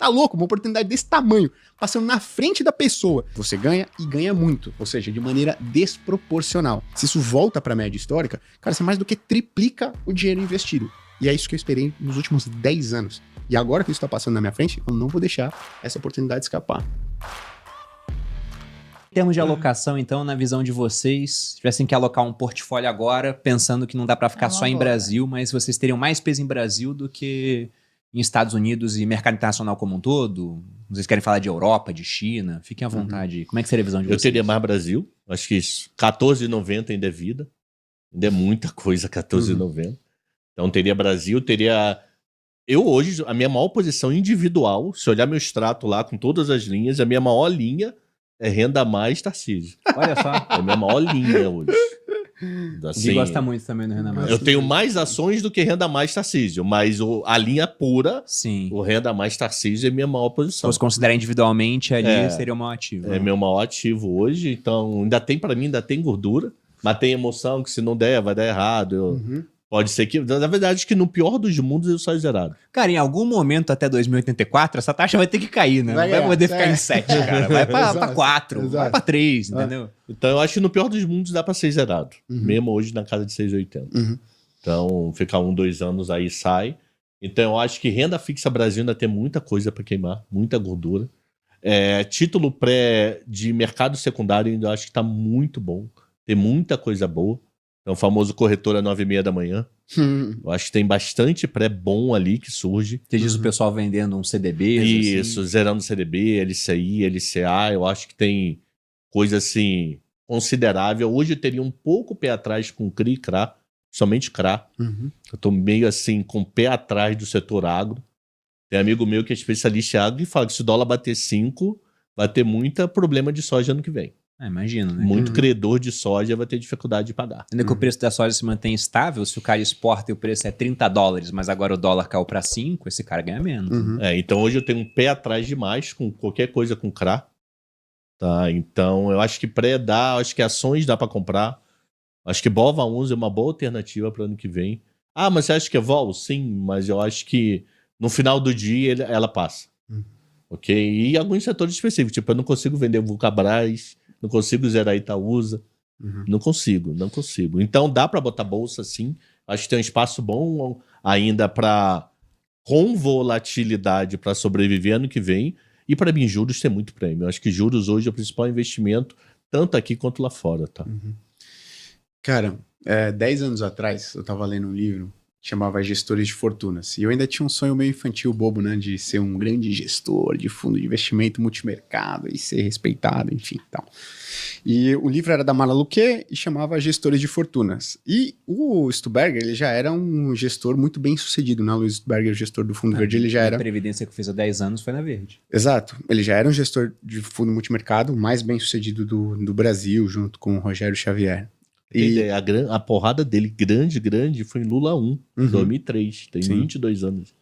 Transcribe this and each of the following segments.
Tá louco? Uma oportunidade desse tamanho, passando na frente da pessoa. Você ganha e ganha muito, ou seja, de maneira desproporcional. Se isso volta pra média histórica, cara, você mais do que triplica o dinheiro investido. E é isso que eu esperei nos últimos 10 anos. E agora que isso tá passando na minha frente, eu não vou deixar essa oportunidade escapar. Em termos de alocação, então, na visão de vocês, se tivessem que alocar um portfólio agora, pensando que não dá para ficar só em Brasil, mas vocês teriam mais peso em Brasil do que em Estados Unidos e mercado internacional como um todo? Vocês querem falar de Europa, de China? Fiquem à vontade. Como é que seria a visão de vocês? Eu teria mais Brasil. Acho que isso, 14,90 ainda é vida. Ainda é muita coisa, 14,90. Então teria Brasil, teria... Eu hoje, a minha maior posição individual, se olhar meu extrato lá com todas as linhas, a minha maior linha é renda mais Tarcísio. Olha só. É a minha maior linha hoje. Assim, Gui gosta muito também do Renda Mais. Eu tenho mais ações do que Renda Mais Tarcísio, mas a linha pura, sim, o Renda Mais Tarcísio é minha maior posição. Se você considerar individualmente ali, seria o maior ativo. É meu maior ativo hoje, então ainda tem para mim, ainda tem gordura, mas tem emoção que se não der, vai dar errado. Pode ser que, na verdade, que no pior dos mundos eu saio zerado. Cara, em algum momento até 2084, essa taxa vai ter que cair, né? Não vai poder ficar em 7, cara. Vai pra 4, vai pra 3, entendeu? Então eu acho que no pior dos mundos dá pra ser zerado. Mesmo hoje na casa de 6,80. Então ficar 1, 2 anos aí sai. Então eu acho que renda fixa Brasil ainda tem muita coisa pra queimar, muita gordura. Título pré de mercado secundário ainda acho que tá muito bom. Tem muita coisa boa. Então, o famoso corretor às 9h30 da manhã. Eu acho que tem bastante pré bom ali que surge. Você diz o pessoal vendendo um CDB. Isso, assim, zerando CDB, LCI, LCA. Eu acho que tem coisa assim considerável. Hoje eu teria um pouco pé atrás com CRI e CRA, somente CRA. Eu tô meio assim com o pé atrás do setor agro. Tem amigo meu que é especialista em agro e fala que se o dólar bater 5, vai ter muito problema de soja ano que vem. Imagino, né? Muito credor de soja vai ter dificuldade de pagar. Ainda que o preço da soja se mantém estável, se o cara exporta e o preço é $30, mas agora o dólar caiu para 5, esse cara ganha menos. Então hoje eu tenho um pé atrás demais com qualquer coisa com CRA. Tá? Então eu acho que pré dá, acho que ações dá para comprar. Acho que Bova 11 é uma boa alternativa para ano que vem. Ah, mas você acha que é vol? Sim, mas eu acho que no final do dia ela passa. Ok? E alguns setores específicos, tipo, eu não consigo vender Vulcabras, não consigo zerar Itaúsa. Não consigo. Então dá para botar bolsa sim. Acho que tem um espaço bom ainda para com volatilidade para sobreviver ano que vem. E para mim, juros tem muito prêmio. Acho que juros hoje é o principal investimento, tanto aqui quanto lá fora, tá? Cara, 10 anos atrás eu tava lendo um livro que chamava Gestores de Fortunas. E eu ainda tinha um sonho meio infantil, bobo, né? De ser um grande gestor de fundo de investimento multimercado e ser respeitado, enfim, tal. E o livro era da Mala Luque e chamava Gestores de Fortunas. E o Stuberger, ele já era um gestor muito bem sucedido, né? O Luiz Stuberger, gestor do Fundo Verde, ele já era... A Previdência que eu fiz há 10 anos foi na Verde. Exato. Ele já era um gestor de fundo multimercado, mais bem sucedido do Brasil, junto com o Rogério Xavier. E a porrada dele grande foi em Lula 1, 2003. Tem 22 anos.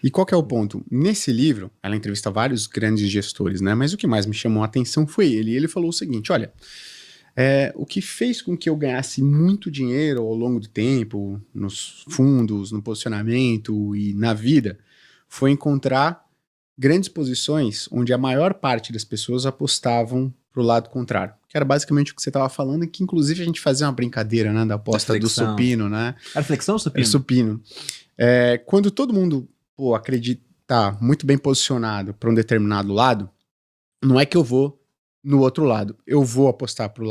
E qual que é o ponto? Nesse livro, ela entrevista vários grandes gestores, né? Mas o que mais me chamou a atenção foi ele. E ele falou o seguinte, olha, o que fez com que eu ganhasse muito dinheiro ao longo do tempo, nos fundos, no posicionamento e na vida, foi encontrar grandes posições onde a maior parte das pessoas apostavam pro lado contrário. Que era basicamente o que você estava falando, e que inclusive a gente fazia uma brincadeira, né, da aposta do supino, né? Era flexão ou supino? Era supino. Quando todo mundo acredita muito bem posicionado para um determinado lado, não é que eu vou no outro lado. Eu vou apostar pro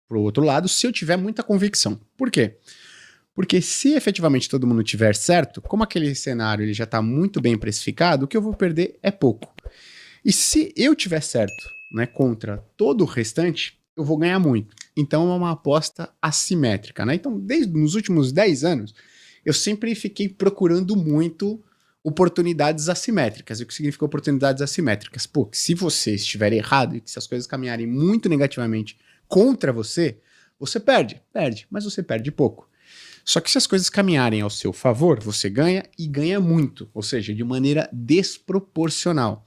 outro lado se eu tiver muita convicção. Por quê? Porque se efetivamente todo mundo tiver certo, como aquele cenário ele já está muito bem precificado, o que eu vou perder é pouco. E se eu tiver certo, né, contra todo o restante, eu vou ganhar muito. Então é uma aposta assimétrica, né? Então, desde nos últimos 10 anos, eu sempre fiquei procurando muito oportunidades assimétricas. E o que significa oportunidades assimétricas? Pô, que se você estiver errado e que se as coisas caminharem muito negativamente contra você, você perde, mas você perde pouco. Só que se as coisas caminharem ao seu favor, você ganha e ganha muito, ou seja, de maneira desproporcional.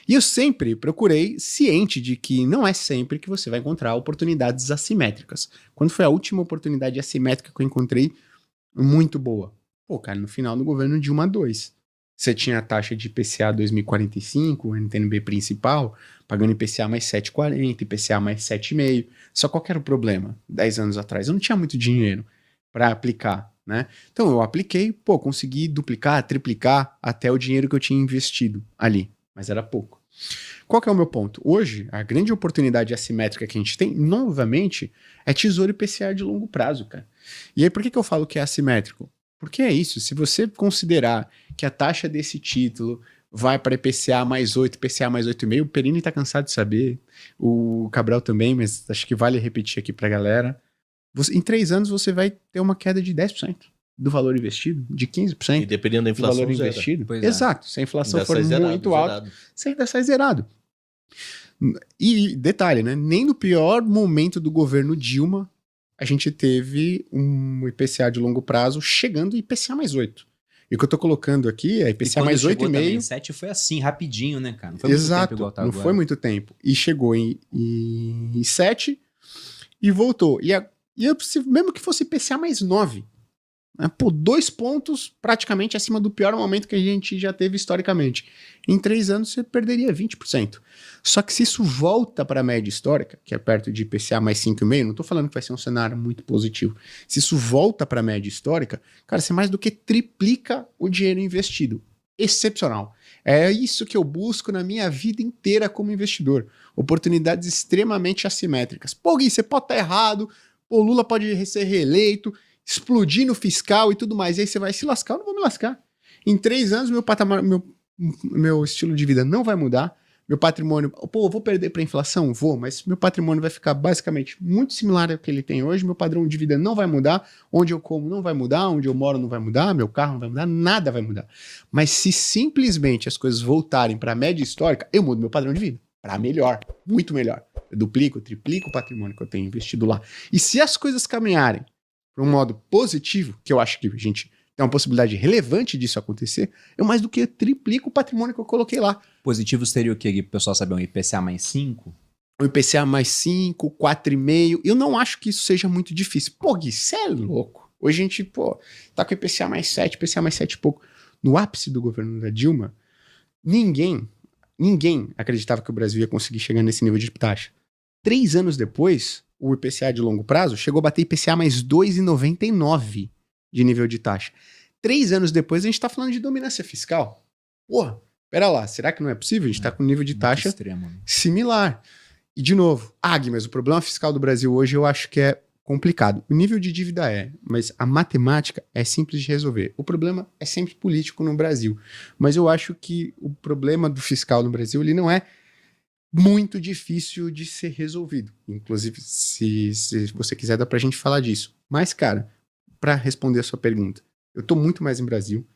E eu sempre procurei ciente de que não é sempre que você vai encontrar oportunidades assimétricas. Quando foi a última oportunidade assimétrica que eu encontrei muito boa? Pô, cara, no final do governo Dilma II. Você tinha a taxa de IPCA 2045, o NTNB principal, pagando IPCA mais 7,40, IPCA mais 7,5. Só qual que era o problema? 10 anos atrás, eu não tinha muito dinheiro para aplicar, né? Então eu apliquei, consegui duplicar, triplicar até o dinheiro que eu tinha investido ali, mas era pouco. Qual que é o meu ponto? Hoje, a grande oportunidade assimétrica que a gente tem, novamente, é tesouro IPCA de longo prazo, cara. E aí, por que eu falo que é assimétrico? Porque é isso, se você considerar que a taxa desse título vai para IPCA mais 8, IPCA mais 8,5, o Perini tá cansado de saber, o Cabral também, mas acho que vale repetir aqui pra galera. Em 3 anos você vai ter uma queda de 10% do valor investido, de 15%. E dependendo da inflação, do valor zero. investido. Pois é. Exato, se a inflação Ainda for sai muito zerado, alta, você ainda sai zerado. E detalhe, né? Nem no pior momento do governo Dilma a gente teve um IPCA de longo prazo chegando IPCA mais 8. E o que eu tô colocando aqui é IPCA mais 8,5. 7 foi assim, rapidinho, né, cara? Não foi muito Exato, tempo igual tá não agora. foi muito tempo. E chegou em 7 e voltou. Mesmo que fosse IPCA mais 9, né, 2 pontos praticamente acima do pior momento que a gente já teve historicamente. Em 3 anos você perderia 20%. Só que se isso volta para a média histórica, que é perto de IPCA mais 5,5, não estou falando que vai ser um cenário muito positivo. Se isso volta para a média histórica, cara, você mais do que triplica o dinheiro investido. Excepcional. É isso que eu busco na minha vida inteira como investidor. Oportunidades extremamente assimétricas. Pô, Gui, você pode estar errado, o Lula pode ser reeleito, explodir no fiscal e tudo mais. E aí você vai se lascar, eu não vou me lascar. Em 3 anos, meu patamar, meu estilo de vida não vai mudar. Meu patrimônio, eu vou perder para a inflação? Vou, mas meu patrimônio vai ficar basicamente muito similar ao que ele tem hoje. Meu padrão de vida não vai mudar. Onde eu como não vai mudar. Onde eu moro não vai mudar. Meu carro não vai mudar. Nada vai mudar. Mas se simplesmente as coisas voltarem para a média histórica, eu mudo meu padrão de vida. Para melhor, muito melhor. Eu duplico, triplico o patrimônio que eu tenho investido lá. E se as coisas caminharem para um modo positivo, que eu acho que a gente tem uma possibilidade relevante disso acontecer, eu mais do que triplico o patrimônio que eu coloquei lá. Positivo seria o quê, Gui? Pro pessoal saber, um IPCA mais 5? Um IPCA mais 5, 4,5. Eu não acho que isso seja muito difícil. Pô, Gui, você é louco. Hoje a gente, tá com IPCA mais 7, IPCA mais 7 e pouco. No ápice do governo da Dilma, ninguém acreditava que o Brasil ia conseguir chegar nesse nível de taxa. 3 anos depois, o IPCA de longo prazo chegou a bater IPCA mais 2,99 de nível de taxa. 3 anos depois, a gente tá falando de dominância fiscal. Porra, pera lá, será que não é possível? A gente tá com um nível de taxa extremo, né? similar. E de novo, mas o problema fiscal do Brasil hoje eu acho que é complicado. O nível de dívida mas a matemática é simples de resolver. O problema é sempre político no Brasil. Mas eu acho que o problema do fiscal no Brasil, ele não é muito difícil de ser resolvido. Inclusive, se você quiser, dá pra gente falar disso. Mas, cara, para responder a sua pergunta, eu tô muito mais em Brasil.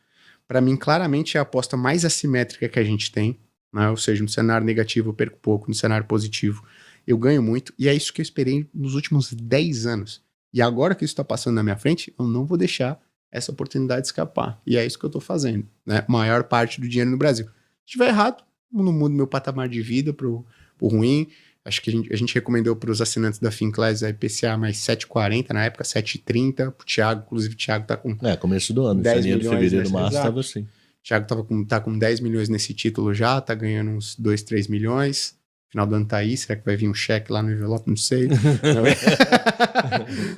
Para mim, claramente, é a aposta mais assimétrica que a gente tem, né? Ou seja, no cenário negativo eu perco pouco, no cenário positivo eu ganho muito, e é isso que eu esperei nos últimos 10 anos. E agora que isso está passando na minha frente, eu não vou deixar essa oportunidade escapar. E é isso que eu tô fazendo, né? Maior parte do dinheiro no Brasil. Se estiver errado, eu não mudo meu patamar de vida pro ruim. Acho que a gente recomendou para os assinantes da Finclass a IPCA mais 7,40, na época 7,30. Pro Thiago, inclusive o Thiago tá com... começo do ano, 10 janeiro, milhões, fevereiro, né? março, Exato. tava assim. O Thiago tá com 10 milhões nesse título já, tá ganhando uns 2, 3 milhões. Final do ano tá aí, será que vai vir um cheque lá no envelope? Não sei.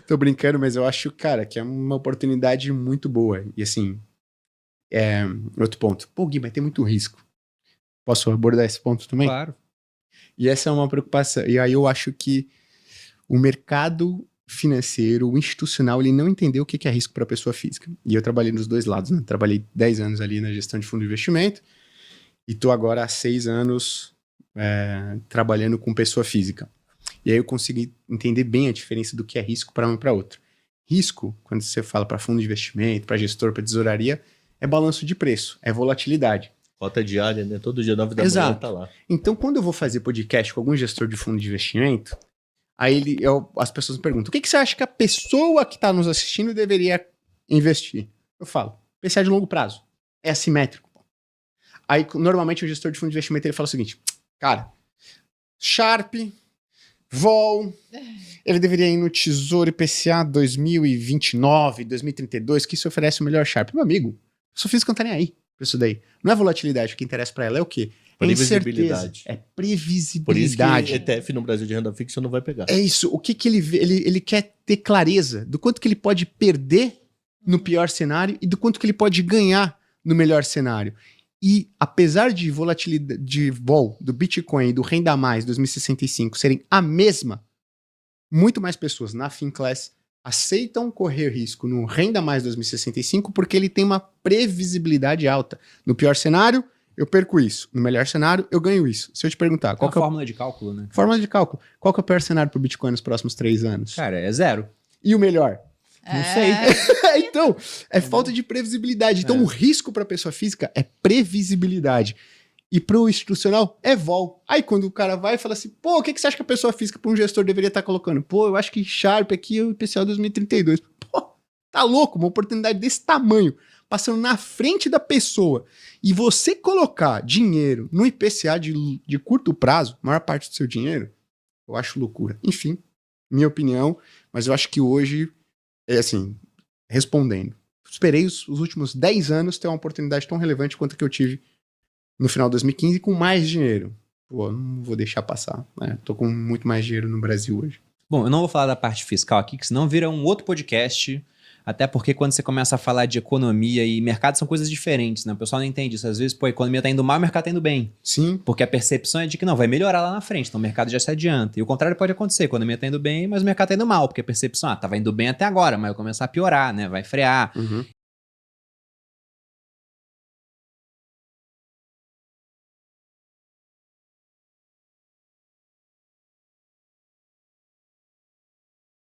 Tô brincando, mas eu acho, cara, que é uma oportunidade muito boa. E assim, outro ponto. Pô, Gui, mas tem muito risco. Posso abordar esse ponto também? Claro. E essa é uma preocupação. E aí eu acho que o mercado financeiro, o institucional, ele não entendeu o que é risco para a pessoa física. E eu trabalhei nos dois lados, né? Trabalhei 10 anos ali na gestão de fundo de investimento e tô agora há 6 anos trabalhando com pessoa física. E aí eu consegui entender bem a diferença do que é risco para um e para outro. Risco, quando você fala para fundo de investimento, para gestor, para tesouraria, é balanço de preço, é volatilidade. Cota diária, né? Todo dia, 9 da Exato. manhã, tá lá. Então, quando eu vou fazer podcast com algum gestor de fundo de investimento, aí as pessoas me perguntam, o que você acha que a pessoa que está nos assistindo deveria investir? Eu falo, IPCA de longo prazo. É assimétrico. Aí, normalmente, o gestor de fundo de investimento ele fala o seguinte, cara, Sharp, Vol, ele deveria ir no Tesouro IPCA 2029, 2032, que isso oferece o melhor Sharp. Meu amigo, eu sou físico, não tá nem aí. pra isso daí. Não é volatilidade, o que interessa pra ela é o quê? É Previsibilidade. incerteza, é Por isso previsibilidade. que ETF no Brasil de renda fixa não vai pegar. É isso, o que ele vê, ele quer ter clareza do quanto que ele pode perder no pior cenário e do quanto que ele pode ganhar no melhor cenário. E apesar de volatilidade de vol do Bitcoin e do Renda Mais 2065 serem a mesma, muito mais pessoas na FinClass aceitam correr risco no Renda Mais 2065 porque ele tem uma previsibilidade alta. No pior cenário, eu perco isso. No melhor cenário, eu ganho isso. Se eu te perguntar, Qual qual que é a fórmula de cálculo, né? fórmula de cálculo? Qual que é o pior cenário para o Bitcoin nos próximos 3 anos? Cara, é 0. E o melhor? Não sei. Então, é falta de previsibilidade. Então, o risco para a pessoa física é previsibilidade. E para o institucional é vol. Aí, quando o cara vai e fala assim, pô, o que você acha que a pessoa física para um gestor deveria estar colocando? Pô, eu acho que Sharp aqui é o IPCA 2032. Pô, tá louco? Uma oportunidade desse tamanho, passando na frente da pessoa. E você colocar dinheiro no IPCA de curto prazo, a maior parte do seu dinheiro, eu acho loucura. Enfim, minha opinião, mas eu acho que hoje, é assim, respondendo, esperei os últimos 10 anos ter uma oportunidade tão relevante quanto a que eu tive no final de 2015 com mais dinheiro. Pô, não vou deixar passar, né? Tô com muito mais dinheiro no Brasil hoje. Bom, eu não vou falar da parte fiscal aqui, que senão vira um outro podcast. Até porque quando você começa a falar de economia e mercado são coisas diferentes, né? O pessoal não entende isso. Às vezes, pô, a economia tá indo mal, o mercado tá indo bem. Sim. Porque a percepção é de que não, vai melhorar lá na frente, então o mercado já se adianta. E o contrário pode acontecer, a economia tá indo bem, mas o mercado tá indo mal, porque a percepção, tava indo bem até agora, mas vai começar a piorar, né? Vai frear. Uhum.